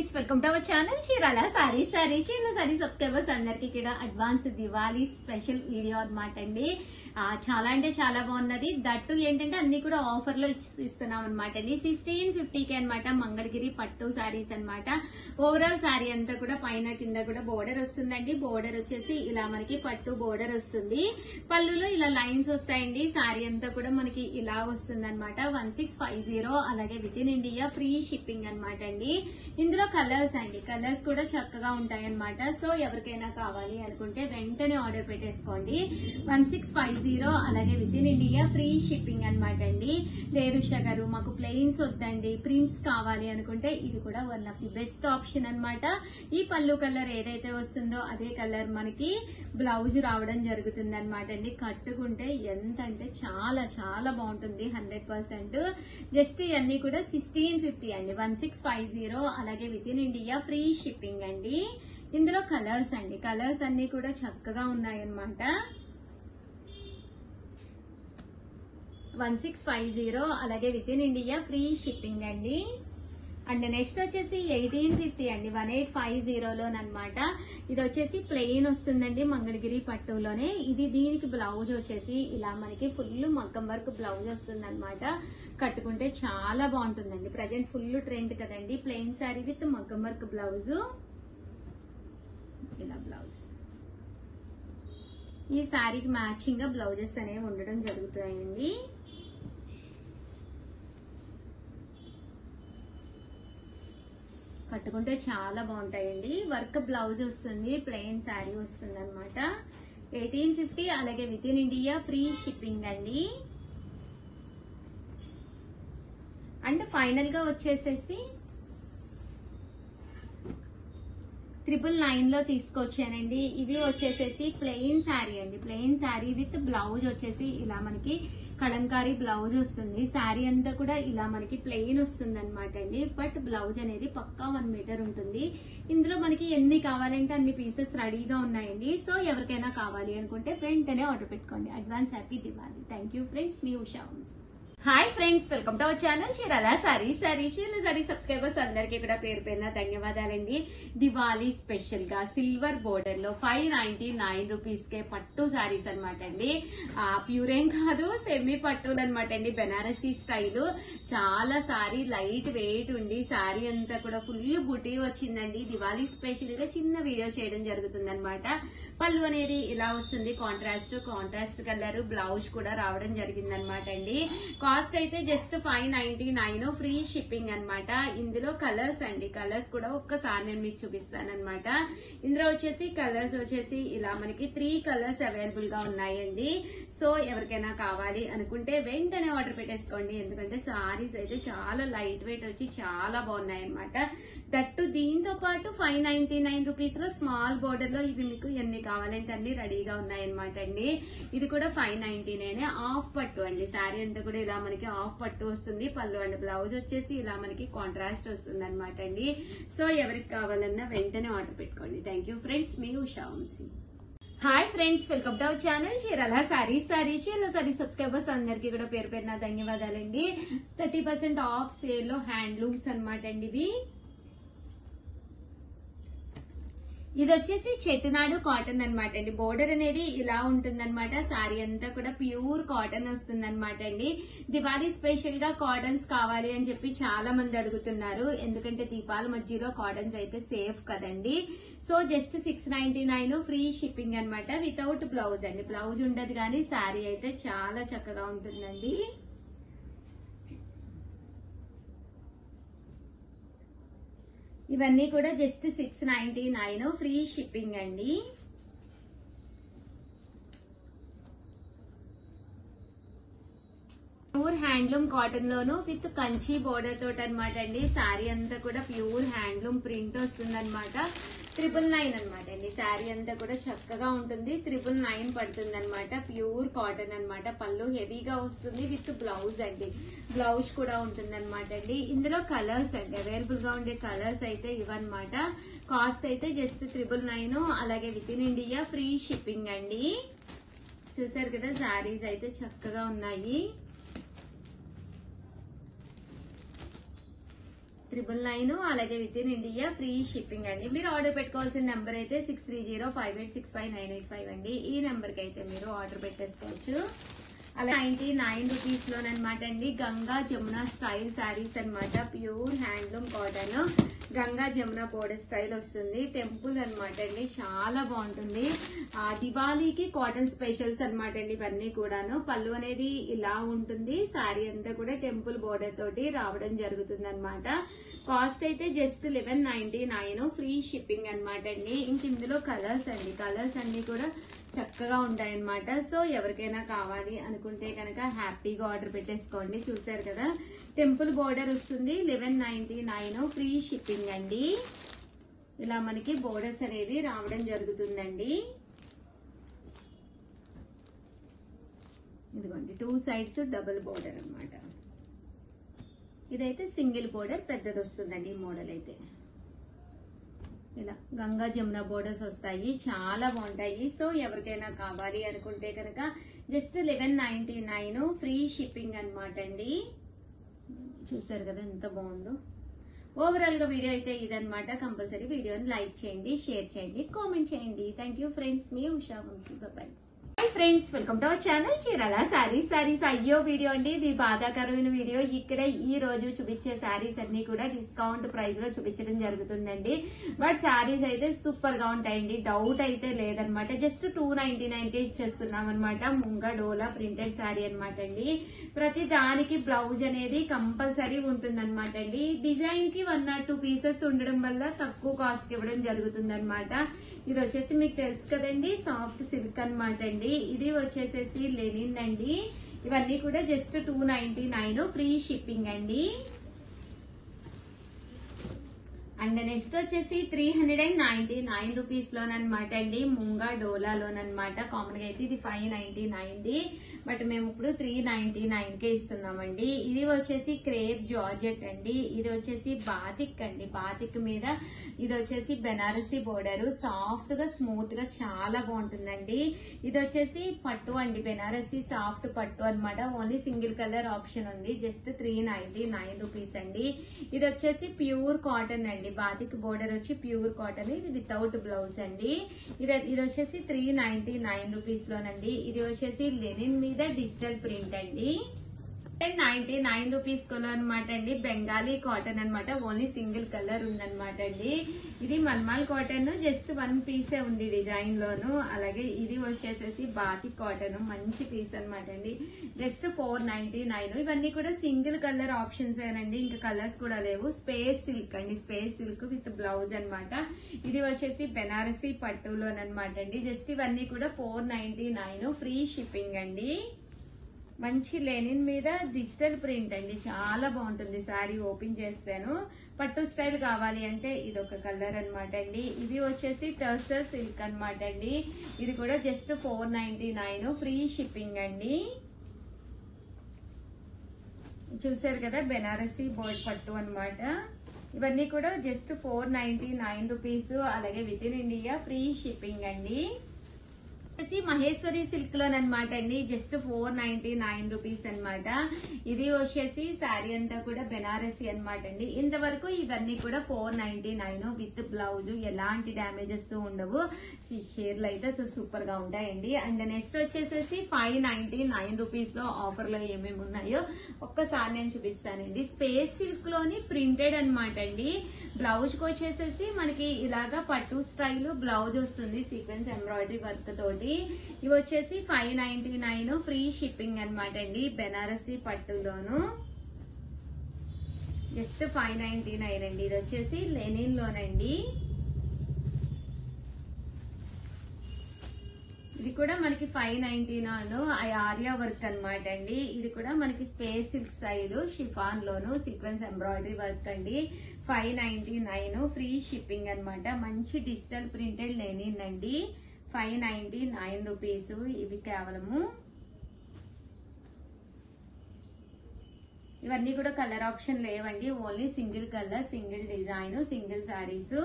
Guys, welcome to our channel Chirala sarees. Chirala saree subscribers అందరికి కూడా advance Diwali special video అనమాట అండి. చాలా అంటే చాలా బాగున్నది. దట్టు ఏంటంటే అన్ని కూడా ఆఫర్ లో ఇస్తున్నాం అనమాట అండి. 1650కి అనమాట. మంగళగిరి పట్టు సారీస్ అనమాట. ఓవరాల్ సారీ అంతా కూడా పైన కింద కూడా బోర్డర్ వస్తుందండి. బోర్డర్ వచ్చేసి ఇలా మనకి పట్టు బోర్డర్ వస్తుంది. పళ్ళులో ఇలా లైన్స్ వస్తాయండి. సారీ అంతా కూడా మనకి ఇలా వస్తుంది అనమాట. 1650 అలాగే with in India free shipping అనమాట అండి. ఇందులో కలర్స్ అండి, కలర్స్ కూడా చక్కగా ఉంటాయి అనమాట. సో ఎవరికైనా కావాలి అనుకుంటే వెంటనే ఆర్డర్ పెట్టేసుకోండి. 1650 అలాగే with in India free shipping అనమాట అండి. లేదు ఉషా గారు మాకు ప్లెయిన్స్ వద్దండి, ప్రింట్స్ కావాలి అనుకుంటే ఇది కూడా one of the best option అనమాట. ఈ పళ్ళు కలర్ ఏదైతే వస్తుందో అదే కలర్ మనకి బ్లౌజ్ రావడం జరుగుతుంది అనమాట అండి. కట్టుకుంటే ఎంత అంటే చాలా చాలా బాగుంటుంది. 100%. జస్ట్ ఇవన్నీ కూడా 1650 అండి. 1650 అలాగే with in India free shipping అండి. ఇందులో కలర్స్ అండి, కలర్స్ అన్ని కూడా చక్కగా ఉన్నాయన్నమాట. 1650 అలాగే with in India free shipping అండి. అండ్ నెక్స్ట్ వచ్చేసి 1850 అండి. 1850లోనమాట. ఇది వచ్చేసి ప్లెయిన్ వస్తుందండి మంగళగిరి పట్టులోనే. ఇది దీనికి బ్లౌజ్ వచ్చేసి ఇలా మనకి ఫుల్ మగ్గం వర్క్ బ్లౌజ్ వస్తుంది అనమాట. కట్టుకుంటే చాలా బాగుంటుందండి. ప్రజెంట్ ఫుల్ ట్రెండ్ కదండి ప్లెయిన్ శారీ విత్ మగ్గం వర్క్ బ్లౌజ్. ఇలా బ్లౌజ్ ఈ శారీకి మ్యాచింగ్ గా బ్లౌజెస్ అనేవి ఉండడం జరుగుతాయండి. కట్టుకుంటే చాలా బాగుంటాయండి. వర్క్ బ్లౌజ్ వస్తుంది, ప్లెయిన్ శారీ వస్తుంది అనమాట. 1850 అలాగే with in India free shipping అండి. అండ్ ఫైనల్ గా వచ్చేసేసి 999 లో తీసుకొచ్చానండి. ఇవి వచ్చేసేసి ప్లెయిన్ శారీ అండి. ప్లెయిన్ శారీ విత్ బ్లౌజ్ వచ్చేసి ఇలా మనకి కలంకారీ బ్లౌజ్ వస్తుంది. శారీ అంతా కూడా ఇలా మనకి ప్లెయిన్ వస్తుంది అనమాట అండి. బట్ బ్లౌజ్ అనేది పక్కా 1 మీటర్ ఉంటుంది. ఇందులో మనకి ఎన్ని కావాలంటే అన్ని పీసెస్ రెడీగా ఉన్నాయండి. సో ఎవరికైనా కావాలి అనుకుంటే వెంటనే ఆర్డర్ పెట్టుకోండి. Advance happy Diwali. Thank you friends, మీ Usha Vamshi. Hi friends, welcome to our channel Chirala sarees. Chirala saree subscribers అందరికీ కూడా పేరు పేరున ధన్యవాదాలండి. దివాళీ స్పెషల్ గా సిల్వర్ బోర్డర్ లో 599 రూపీస్ కే పట్టు సారీస్ అనమాట అండి. ప్యూర్ ఏం కాదు, సెమీ పట్టులు అనమాట అండి. బెనారసీ స్టైల్. చాలా సారీ లైట్ వెయిట్ ఉండి సారీ అంతా కూడా ఫుల్ బుటీ వచ్చిందండి. దివాళీ స్పెషల్ గా చిన్న వీడియో చేయడం జరుగుతుంది అనమాట. పళ్ళు అనేది ఇలా వస్తుంది. కాంట్రాస్ట్ కలర్ బ్లౌజ్ కూడా రావడం జరిగింది అనమాట అండి. కాస్ట్ అయితే జస్ట్ 599 ఫ్రీ షిప్పింగ్ అనమాట. ఇందులో కలర్స్ అండి, కలర్స్ కూడా ఒక్కసారి నేను మీకు చూపిస్తాను అనమాట. ఇందులో వచ్చేసి కలర్స్ వచ్చేసి ఇలా మనకి 3 కలర్స్ అవైలబుల్ గా ఉన్నాయండి. సో ఎవరికైనా కావాలి అనుకుంటే వెంటనే ఆర్డర్ పెట్టేసుకోండి. ఎందుకంటే సారీస్ అయితే చాలా లైట్ వెయిట్ వచ్చి చాలా బాగున్నాయి అనమాట. దట్టు దీంతో పాటు 599 రూపీస్ లో స్మాల్ బోర్డర్ లో ఇవి మీకు ఎన్ని కావాలంటే అన్ని రెడీగా ఉన్నాయన్నమాట అండి. ఇది కూడా 599 ఆఫ్ పట్టు అండి. శారీ అంతా కూడా ఇలా మనకి ఆఫ్ పట్టు వస్తుంది. పళ్ళు అండ్ బ్లౌజ్ వచ్చేసి ఇలా మనకి కాంట్రాస్ట్ వస్తుంది అనమాట అండి. సో ఎవరికి కావాలన్నా వెంటనే ఆర్డర్ పెట్టుకోండి. థ్యాంక్ యూ ఫ్రెండ్స్, మీ Usha Vamshi. Hi friends, welcome to our channel Chirala sarees. Chirala saree subscribers అందరికీ కూడా పేరు పేరున ధన్యవాదాలండి. 30% ఆఫ్ సేల్ లో హ్యాండ్లూమ్స్ అనమాట అండి. ఇది వచ్చేసి చెట్టునాడు కాటన్ అనమాట అండి. బోర్డర్ అనేది ఇలా ఉంటుందన్నమాట. శారీ అంతా కూడా ప్యూర్ కాటన్ వస్తుంది అనమాట అండి. దివాళీ స్పెషల్ గా కాటన్స్ కావాలి అని చెప్పి చాలా మంది అడుగుతున్నారు. ఎందుకంటే దీపాల మధ్యలో కాటన్స్ అయితే సేఫ్ కదండి. సో జస్ట్ 699 ఫ్రీ షిప్పింగ్ అనమాట. వితౌట్ బ్లౌజ్ అండి. బ్లౌజ్ ఉండదు కానీ శారీ అయితే చాలా చక్కగా ఉంటుందండి. ఇవన్నీ కూడా జస్ట్ 699 ఫ్రీ షిప్పింగ్ అండి. Pure handloom cotton loan with Kanchi border తోటి అనమాట అండి. శారీ అంతా కూడా ప్యూర్ హ్యాండ్లూమ్ ప్రింట్ వస్తుంది అనమాట. 999 అనమాట అండి. శారీ అంతా కూడా చక్కగా ఉంటుంది. 999 పడుతుంది అనమాట. ప్యూర్ కాటన్ అనమాట. పళ్ళు హెవీగా వస్తుంది విత్ బ్లౌజ్ అండి. బ్లౌజ్ కూడా ఉంటుంది అనమాట అండి. ఇందులో కలర్స్ అండి, అవైలబుల్ గా ఉండే కలర్స్ అయితే ఇవన్నమాట. కాస్ట్ అయితే జస్ట్ 999 అలాగే with in India free shipping అండి. చూసారు కదా, శారీస్ అయితే చక్కగా ఉన్నాయి. 999 అలాగే with in India free shipping అండి. మీరు ఆర్డర్ పెట్టుకోవాల్సిన నెంబర్ అయితే 6305865985 అండి. ఈ నెంబర్ కి అయితే మీరు ఆర్డర్ పెట్టేసుకోవచ్చు. అలా 99 రూపీస్ లోనమాట అండి గంగా జమున స్టైల్ శారీస్ అన్నమాట. Pure handloom cotton Ganga Jamuna border style వస్తుంది. టెంపుల్ అన్నమాట అండి, చాలా బాగుంటుంది. దివాళీకి కాటన్ స్పెషల్స్ అన్నమాట అండి ఇవన్నీ కూడాను. పళ్ళు అనేది ఇలా ఉంటుంది. శారీ అంతా కూడా టెంపుల్ బోర్డర్ తోటి రావడం జరుగుతుంది అనమాట. కాస్ట్ అయితే జస్ట్ 1199 ఫ్రీ షిప్పింగ్ అనమాట అండి. ఇంక ఇందులో కలర్స్ అండి, కలర్స్ అన్ని కూడా చక్కగా ఉంటాయి అన్నమాట. సో ఎవరికైనా కావాలి అనుకుంటే కనుక హ్యాపీగా ఆర్డర్ పెట్టేసుకోండి. చూసారు కదా టెంపుల్ బోర్డర్ వస్తుంది. 1199 ఫ్రీ షిప్పింగ్ అండి. ఇలా మనకి బోర్డర్స్ అనేవి రావడం జరుగుతుందండి. ఇదిగోండి 2 సైడ్స్ డబుల్ బోర్డర్ అన్నమాట. ఇదైతే సింగిల్ బోర్డర్ పెద్దది వస్తుందండి. ఈ మోడల్ అయితే ఇలా గంగా జమున బోర్డర్స్ వస్తాయి, చాలా బాగుంటాయి. సో ఎవరికైనా కావాలి అనుకుంటే కనుక జస్ట్ 1199 ఫ్రీ షిప్పింగ్ అనమాట అండి. చూసారు కదా ఎంత బాగుందో. ఓవరాల్ గా వీడియో అయితే ఇదనమాట. కంపల్సరీ వీడియోని లైక్ చేయండి, షేర్ చేయండి, కామెంట్ చేయండి. థ్యాంక్ యూ ఫ్రెండ్స్, మీ Usha Vamshi. Bye. Friends, welcome to our channel Chirala sarees. అయ్యో వీడియో అండి, ఇది బాధాకరమైన వీడియో. ఇక్కడ ఈ రోజు చూపించే శారీస్ అన్ని కూడా డిస్కౌంట్ ప్రైస్ లో చూపించడం జరుగుతుందండి. బట్ శారీస్ అయితే సూపర్ గా ఉంటాయండి, డౌట్ అయితే లేదనమాట. జస్ట్ 299 కి ఇచ్చేస్తున్నాం అనమాట. ముంగా డోలా ప్రింటెడ్ శారీ అనమాట అండి. ప్రతి దానికి బ్లౌజ్ అనేది కంపల్సరీ ఉంటుందన్నమాట అండి. డిజైన్ కి 1 or 2 పీసెస్ ఉండడం వల్ల తక్కువ కాస్ట్ కి ఇవ్వడం జరుగుతుంది అనమాట. ఇది వచ్చేసి మీకు తెలుసు కదండి, సాఫ్ట్ సిల్క్ అనమాట అండి. ఇది వచ్చేసేసి లెనిన్ అండి. ఇవన్నీ కూడా జస్ట్ 299 ఫ్రీ షిప్పింగ్ అండి. అండ్ నెక్స్ట్ వచ్చేసి 399 రూపీస్ లోనమాట అండి. ముంగా డోలా లోనమాట. కామన్ గా అయితే ఇది 599, బట్ మేము ఇప్పుడు 399 కే ఇస్తున్నామండి. ఇది వచ్చేసి క్రేప్ జార్జెట్ అండి. ఇది వచ్చేసి బాతిక్ అండి. బాతిక్ మీద ఇది వచ్చేసి బెనారసీ బోర్డర్, సాఫ్ట్ గా స్మూత్ గా చాలా బాగుంటుందండి. ఇది వచ్చేసి పట్టు అండి, బెనారసీ సాఫ్ట్ పట్టు అనమాట. ఓన్లీ సింగిల్ కలర్ ఆప్షన్ ఉంది. జస్ట్ 399 రూపీస్ అండి. ఇది వచ్చేసి ప్యూర్ కాటన్ అండి. బాతిక్ బోర్డర్ వచ్చి ప్యూర్ కాటన్, ఇది వితౌట్ బ్లౌజ్ అండి. ఇది వచ్చేసి 399 రూపీస్ లోనండి. ఇది వచ్చేసి లెనిన్ మీద డిజిటల్ ప్రింట్ అండి. 99 రూపీస్ కొలో అనమాట అండి. బెంగాలీ కాటన్ అనమాట. ఓన్లీ సింగిల్ కలర్ ఉందనమాట అండి. ఇది మల్మాల్ కాటన్, జస్ట్ 1 పీసే ఉంది డిజైన్ లోను. అలాగే ఇది వచ్చేసేసి బాతిక్ కాటన్, మంచి పీస్ అనమాట అండి. జస్ట్ 499. ఇవన్నీ కూడా సింగిల్ కలర్ ఆప్షన్స్ ఏనండి, ఇంకా కలర్స్ కూడా లేవు. స్పేస్ సిల్క్ అండి, స్పేస్ సిల్క్ విత్ బ్లౌజ్ అనమాట. ఇది వచ్చేసి బెనారసీ పట్టులోనమాట అండి. జస్ట్ ఇవన్నీ కూడా 499 ఫ్రీ షిప్పింగ్ అండి. మంచి లెనిన్ మీద డిజిటల్ ప్రింట్ అండి, చాలా బాగుంటుంది. శారీ ఓపెన్ చేస్తాను. పట్టు స్టైల్ కావాలి అంటే ఇది ఒక కలర్ అనమాట అండి. ఇది వచ్చేసి టర్సర్ సిల్క్ అనమాట అండి. ఇది కూడా జస్ట్ 499 ఫ్రీ షిప్పింగ్ అండి. చూసారు కదా బెనారసీ బోర్డ్ పట్టు అనమాట. ఇవన్నీ కూడా జస్ట్ 499 రూపీస్. అలాగే with in India free shipping అండి. మహేశ్వరి సిల్క్ లోనమాట అండి. జస్ట్ 499 రూపీస్ అనమాట. ఇది వచ్చేసి శారీ అంతా కూడా బెనారసీ అనమాట అండి. ఇంతవరకు ఇవన్నీ కూడా 499 విత్ బ్లౌజ్, ఎలాంటి డ్యామేజెస్ ఉండవు. షేర్లు అయితే సూపర్ గా ఉంటాయండి. అండ్ నెక్స్ట్ వచ్చేసేసి 599 రూపీస్ లో ఆఫర్ లో ఏమేమి ఉన్నాయో ఒక్కసారి నేను చూపిస్తానండి. స్పేస్ సిల్క్ లోని ప్రింటెడ్ అనమాట అండి. బ్లౌజ్ కి వచ్చేసేసి మనకి ఇలాగా పట్టు స్టైల్ బ్లౌజ్ వస్తుంది, సీక్వెన్స్ ఎంబ్రాయిడరీ వర్క్ తోటి. ఇవి వచ్చేసి 599 ఫ్రీ షిప్పింగ్ అనమాట అండి. బెనారసీ పట్టులోను జస్ట్ 599 అండి. ఇది వచ్చేసి లెనిన్ లోనండి. ఇది కూడా మనకి 599 ఆర్యా వర్క్ అనమాట అండి. ఇది కూడా మనకి స్పేస్ సిల్క్ స్టైల్ షిఫాన్ లోను సీక్వెన్స్ ఎంబ్రాయిడరీ వర్క్ అండి. 599 ఫ్రీ షిప్పింగ్ అనమాట. మంచి డిజిటల్ ప్రింటెడ్ లెనిన్ అండి. 599 రూపీస్. ఇవి కేవలము ఇవన్నీ కూడా కలర్ ఆప్షన్ లేవండి. Only single colour, single design, single saris.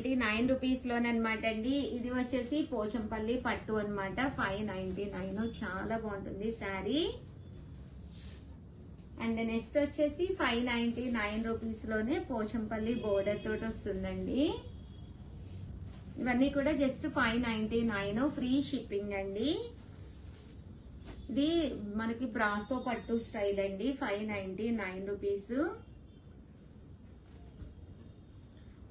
9 rupees లోనమాట అండి. ఇది వచ్చేసి పోచంపల్లి పట్టు అనమాట. 599 చాలా బాగుంటుంది శారీ. అండ్ నెక్స్ట్ వచ్చేసి 599 రూపీస్ లోనే పోచంపల్లి బోర్డర్ తోటి వస్తుందండి. ఇవన్నీ కూడా జస్ట్ 599 ఫ్రీ షిప్పింగ్ అండి. ఇది మనకి బ్రాసో పట్టు స్టైల్ అండి. 599 రూపీస్.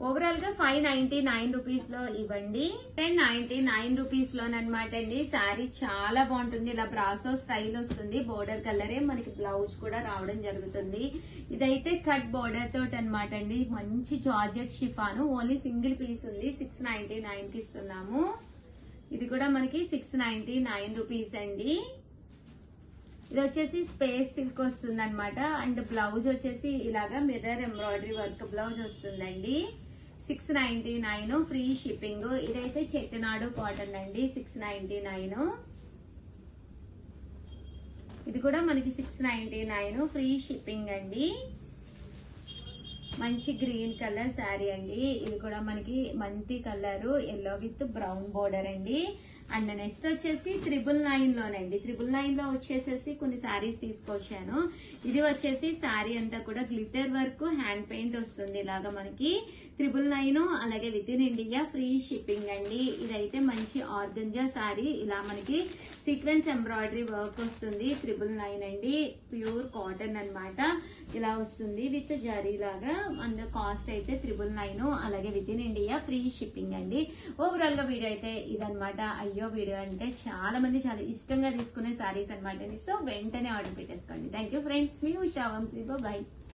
ఓవరాల్ గా 599 రూపీస్ లో ఇవ్వండి. 1099 రూపీస్ లోనమాట అండి. శారీ చాలా బాగుంటుంది. ఇలా బ్రాసో స్టైల్ వస్తుంది. బోర్డర్ కలరే మనకి బ్లౌజ్ కూడా రావడం జరుగుతుంది. ఇదైతే కట్ బోర్డర్ తోటి అనమాట అండి. మంచి georgette chiffon. Only single piece ఉంది. 699 కి ఇస్తున్నాము. ఇది కూడా మనకి 699 రూపీస్ అండి. ఇది వచ్చేసి స్పేస్ సిల్క్ వస్తుంది అనమాట. అండ్ బ్లౌజ్ వచ్చేసి ఇలాగా మిర్రర్ ఎంబ్రాయిడరీ వర్క్ బ్లౌజ్ వస్తుందండి. 699 ఫ్రీ షిప్పింగ్. ఇదైతే చెట్టునాడు కాటన్ అండి. 699. ఇది కూడా మనకి 699 ఫ్రీ షిప్పింగ్ అండి. మంచి గ్రీన్ కలర్ శారీ అండి. ఇది కూడా మనకి మంచి colour yellow with brown border అండి. అండ్ నెక్స్ట్ వచ్చేసి 999 లోనండి. 999 లో వచ్చేసేసి కొన్ని శారీస్ తీసుకొచ్చాను. ఇది వచ్చేసి శారీ అంతా కూడా గ్లిటర్ వర్క్ హ్యాండ్ పెయింట్ వస్తుంది. ఇలాగా మనకి 999 అలాగే with in India free shipping అండి. ఇదైతే మంచి ఆర్గంజా శారీ. ఇలా మనకి సీక్వెన్స్ ఎంబ్రాయిడరీ వర్క్ వస్తుంది. 999 అండి. ప్యూర్ కాటన్ అన్నమాట. ఇలా వస్తుంది విత్ జరీ లాగా. అండ్ కాస్ట్ అయితే 999 అలాగే with in India free shipping అండి. ఓవరాల్ గా వీడియో అయితే ఇదనమాట. అయ్యో వీడియో అంటే చాలా మంది చాలా ఇష్టంగా తీసుకునే శారీస్ అనమాట. సో వెంటనే ఆర్డర్ పెట్టేసుకోండి. Thank you friends. మీ ఉషా వంశీ. బై.